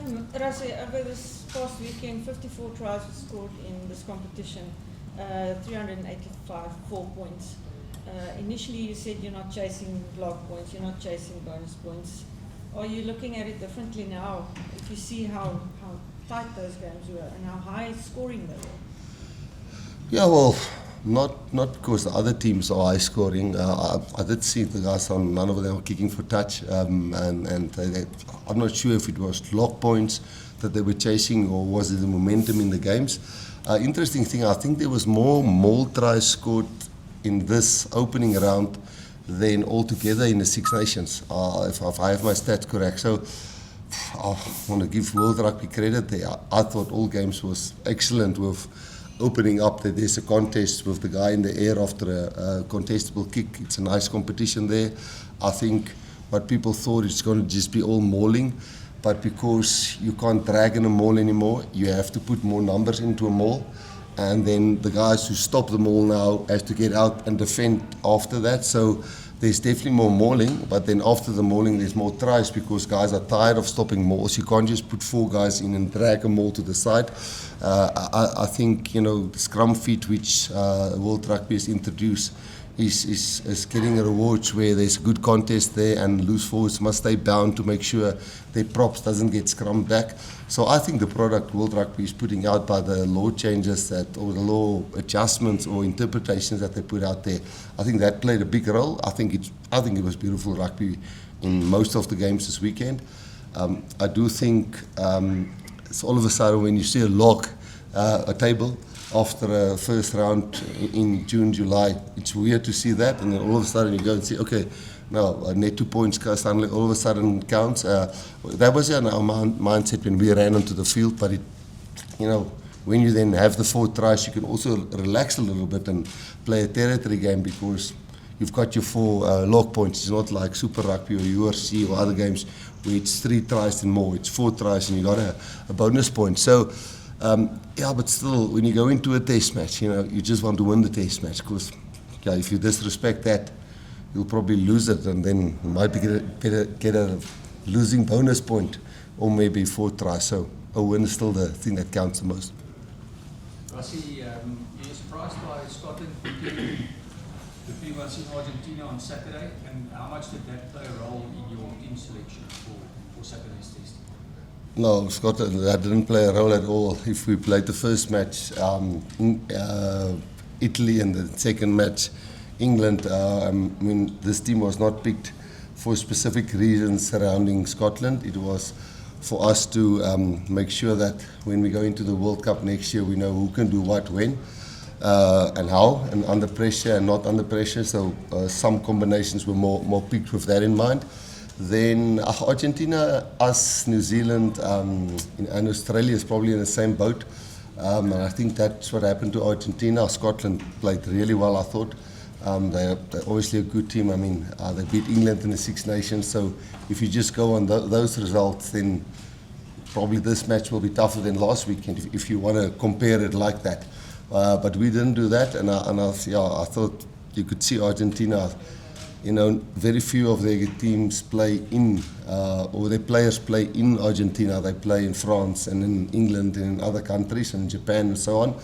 Rassie, over this past weekend, 54 tries were scored in this competition, 385, 4 points. Initially you said you're not chasing log points, you're not chasing bonus points. Are you looking at it differently now, if you see how tight those games were and how high scoring they were? Yeah, well, not because the other teams are high scoring. I did see the guys on, none of them were kicking for touch, and I'm not sure if it was log points that they were chasing or was it the momentum in the games. Interesting thing, I think there was more maul tries scored in this opening round than altogether in the Six Nations, if I have my stats correct. So I want to give World Rugby credit there. I thought all games was excellent with opening up that there's a contest with the guy in the air after a contestable kick. It's a nice competition there. I think what people thought it's going to just be all mauling, but because you can't drag in a maul anymore, you have to put more numbers into a maul, and then the guys who stop the maul now have to get out and defend after that. So there's definitely more mauling, but then after the mauling there's more tries because guys are tired of stopping mauls. You can't just put 4 guys in and drag a maul to the side. I think, you know, the scrum feet which World Rugby has introduced is getting a rewards where there's a good contest there and loose forwards must stay bound to make sure their props doesn't get scrummed back. So I think the product World Rugby is putting out by the law changes that, or the law adjustments or interpretations that they put out there, I think that played a big role. I think it was beautiful rugby in most of the games this weekend. I do think it's all of a sudden when you see a table after a first round in June, July, it's weird to see that, and then all of a sudden you go and see, okay, now net 2 points suddenly all of a sudden counts. That was in our mindset when we ran onto the field, but when you then have the 4 tries, you can also relax a little bit and play a territory game because you've got your 4 log points. It's not like Super Rugby or UFC or other games where it's 3 tries and more. It's 4 tries and you got a bonus point. So. But still, when you go into a test match, you just want to win the test match because if you disrespect that, you'll probably lose it and then you might get a losing bonus point or maybe 4 tries. So a win is still the thing that counts the most. Rassie, you're surprised by Scotland beating the Springboks in Argentina on Saturday, and how much did that play a role in your team selection for Saturday's test? No, Scotland, that didn't play a role at all. If we played the first match, Italy, and the second match, England, this team was not picked for specific reasons surrounding Scotland. It was for us to make sure that when we go into the World Cup next year, we know who can do what, when, and how, and under pressure and not under pressure. So some combinations were more picked with that in mind. Then Argentina, us, New Zealand, and Australia is probably in the same boat. And I think that's what happened to Argentina. Scotland played really well, I thought. They're obviously a good team. They beat England in the Six Nations. So if you just go on those results, then probably this match will be tougher than last weekend if you want to compare it like that. But we didn't do that, and I thought you could see Argentina. Very few of their teams play in, or their players play in Argentina. They play in France and in England and in other countries and Japan and so on.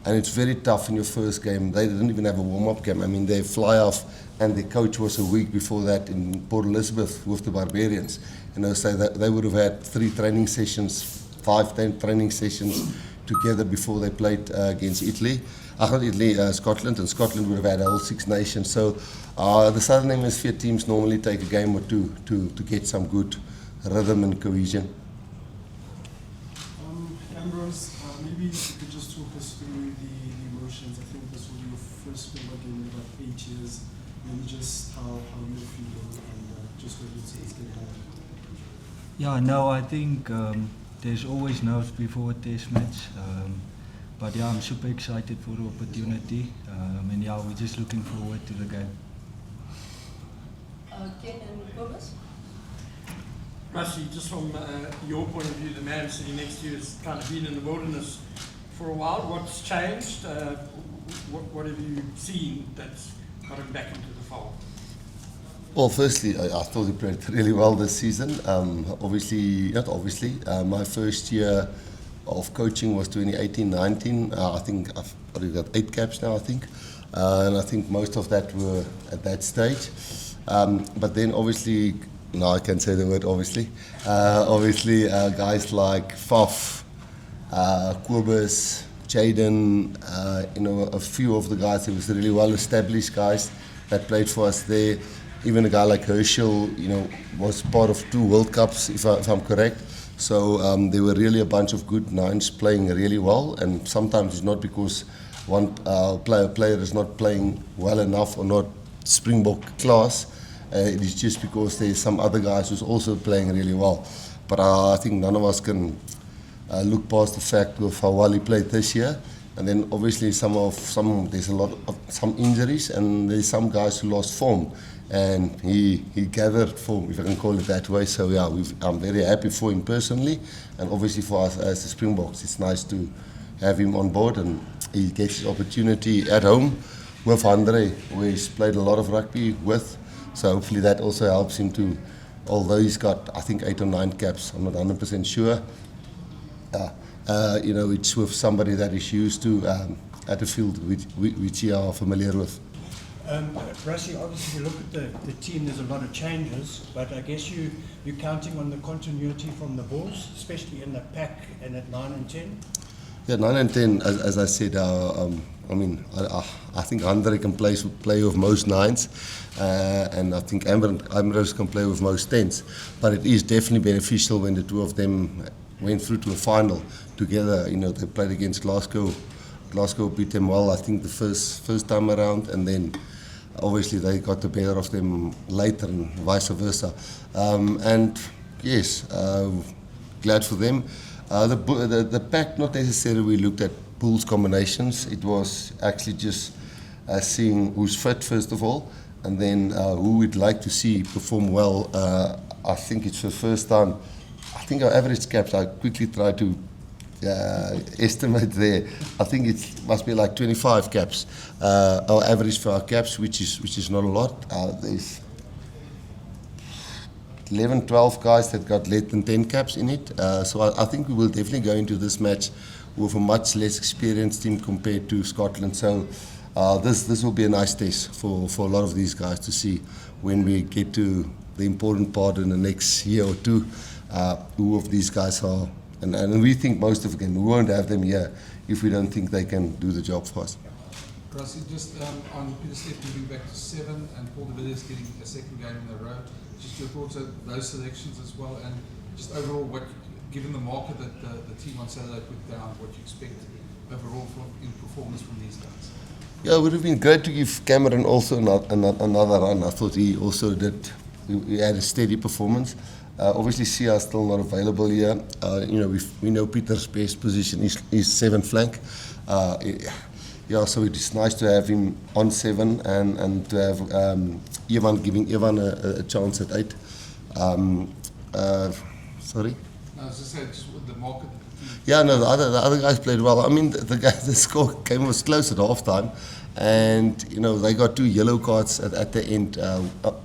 And it's very tough in your first game. They didn't even have a warm-up game. They fly off, and the coach was a week before that in Port Elizabeth with the Barbarians. So that they would have had 3 training sessions, 5, 10 training sessions together before they played against Italy. Scotland, and Scotland would have had a whole Six Nations. So the Southern Hemisphere teams normally take a game or two to get some good rhythm and cohesion. Embrose, maybe you could just talk us through the emotions. I think this will be your first Springbok game in about 8 years. Maybe just how you're feeling and just what you'd say is going on. Yeah, no, I think there's always nerves before a test match. But yeah, I'm super excited for the opportunity, and yeah, we're just looking forward to the game. Ken and Cobus? Rassie, just from your point of view, the man sitting next to you has kind of been in the wilderness for a while. What's changed? What have you seen that's got him back into the fold? Well, firstly, I thought he played really well this season. My first year of coaching was 2018-19. I think I've already got 8 caps now, I think. And I think most of that were at that stage. But then obviously, now I can say the word obviously. Guys like Faf, Kobus, Jaden, a few of the guys, it was really well established guys that played for us there. Even a guy like Herschel, was part of 2 World Cups, if I'm correct. So there were really a bunch of good nines playing really well, and sometimes it's not because one player is not playing well enough or not Springbok class. It is just because there's some other guys who's also playing really well. But I think none of us can look past the fact of how well he played this year. And then obviously there's a lot of some injuries, and there's some guys who lost form. And he gathered form, if I can call it that way. So yeah, I'm very happy for him personally, and obviously for us as the Springboks, it's nice to have him on board, and he gets his opportunity at home with Andre, where he's played a lot of rugby with. So hopefully that also helps him to, although he's got I think 8 or 9 caps, I'm not 100% sure. It's with somebody that is used to at the field, which you are familiar with. Rassie, obviously, you look at the team, there's a lot of changes, but I guess you're counting on the continuity from the Bulls, especially in the pack and at 9 and 10? Yeah, 9 and 10, as I said, I think Andre can play with most 9s, and I think Embrose can play with most 10s. But it is definitely beneficial when the 2 of them went through to a final together. They played against Glasgow. Glasgow beat them well, I think, the first time around, and then obviously they got the better of them later and vice versa. And yes, glad for them. The pack, not necessarily we looked at Bulls combinations. It was actually just seeing who's fit first of all, and then who we'd like to see perform well. I think it's the first time. I think our average caps, I quickly try to estimate there. I think it must be like 25 caps. Our average for our caps, which is not a lot. There's 11, 12 guys that got less than 10 caps in it. So I think we will definitely go into this match with a much less experienced team compared to Scotland. So this will be a nice test for a lot of these guys to see when we get to the important part in the next year or two, who of these guys are. And we think most of them, we won't have them here if we don't think they can do the job for us. Rassie, just on Peter Stepp moving back to 7 and Paul de Villiers getting a second game in a row, just your thoughts on those selections as well, and just overall, given the marker that the team on Saturday put down, what you expect overall in performance from these guys? Yeah, it would have been great to give Cameron also another run. I thought he also did. He had a steady performance. Obviously, Sia is still not available here. We know Peter's best position is 7th flank. So it is nice to have him on 7 and to have giving Ivan a chance at 8. Sorry? No, I was just saying, just with the market. Yeah, no, the other guys played well. I mean, the score game was close at halftime. And they got 2 yellow cards at the end.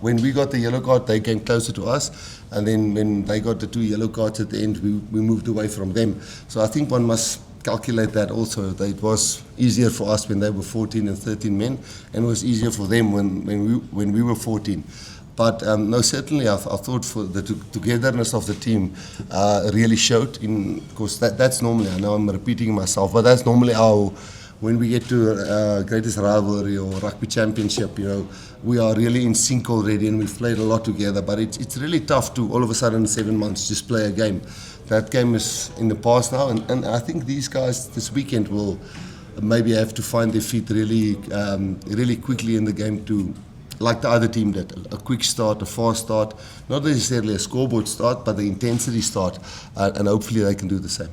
When we got the yellow card, they came closer to us, and then when they got the 2 yellow cards at the end, we moved away from them. So I think one must calculate that also. That it was easier for us when they were 14 and 13 men, and it was easier for them when we were 14. But no, certainly I thought for the togetherness of the team really showed. Because that's normally, I know I'm repeating myself, but that's normally how. When we get to greatest rivalry or rugby championship, we are really in sync already, and we've played a lot together. But it's really tough to all of a sudden in 7 months just play a game. That game is in the past now, and I think these guys this weekend will maybe have to find their feet really quickly in the game to, like the other team did, a quick start, a fast start, not necessarily a scoreboard start, but the intensity start, and hopefully they can do the same.